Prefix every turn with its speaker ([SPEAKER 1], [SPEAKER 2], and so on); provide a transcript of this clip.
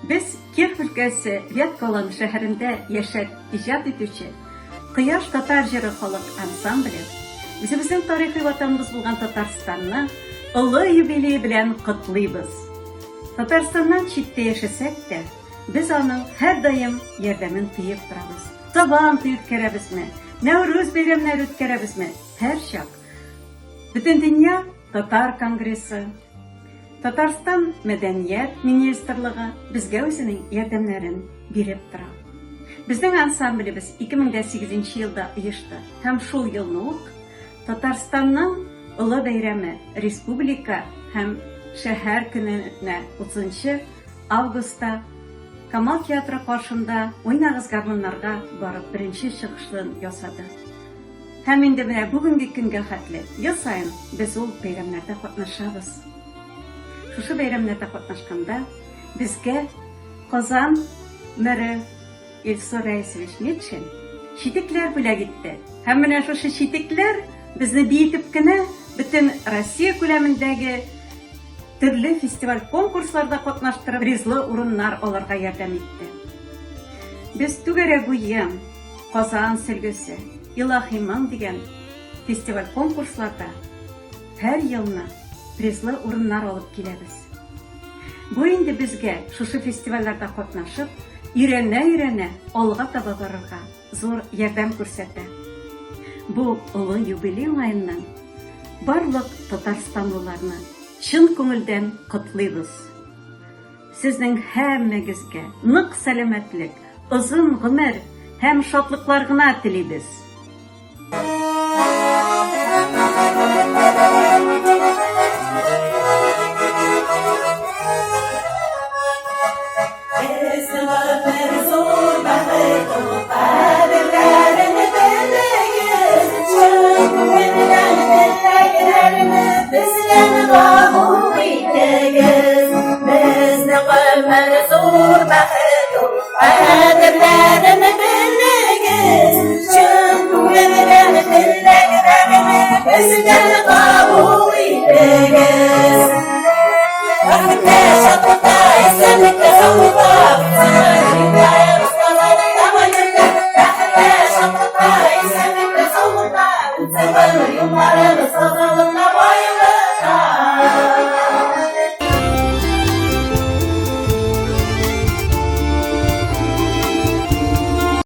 [SPEAKER 1] Biz Киров өлкәсе Ветколан шәһәрендә яшәп иҗат итүче Кояш татар җыры халык ансамбле үзебезнең тарихи ватаныбыз булган Татарстанны олы юбилей белән котлыйбыз. Татарстаннан читтә яшәсәк тә, без аның һәрдаим ярдәмен тыеп торабыз. Сабан үткәрәбезме, Нәүрүз бәйрәмнәре үткәрәбезме, һәр чак. Бөтен дөнья татар конгрессы, Татарстан мәдәният министрлыгы безгә үзенең ярдәмнәрен биреп тора. Безнең ансамблебез 2008 елда оешты һәм шул елны ук Татарстанның олы бәйрәме республика һәм шәһәр көненә 30 августта Камал театры каршында уйнагыз гармуннарга барып беренче чыгышлын ясады. Һәм инде менә бүгенге көнгә хәтле ел саен без ул бәйрәмнәрдә катнашабыз. Шушы бәйрәмнәрдә катнашканда безгә Казан мэры Илсур Раисович Метшин читекләр бүләк итте. Һәм менә шушы читекләр безне биетеп кенә бөтен Россия күләмендәге төрле фестиваль конкурсларда катнаштырып, призлы урыннар алырга ярдәм итте. Без Түгәрәк буе, Казан сөлгесе, Илаһиман дигән фестиваль конкурсларда һәр елны призлы урыннар алып киләбез. Бу инде безгә шушы фестивальләрдә катнашып, өйрәнә алга таба барырга зур ярдәм күрсәтә. Бу олы юбилей уңаеннан барлык татарстанлыларны чын күңелдән котлыйбыз. Сезнең һәммәгезгә нык сәламәтлек, озын гомер һәм шатлыклар гына телибез.
[SPEAKER 2] Yıllarımız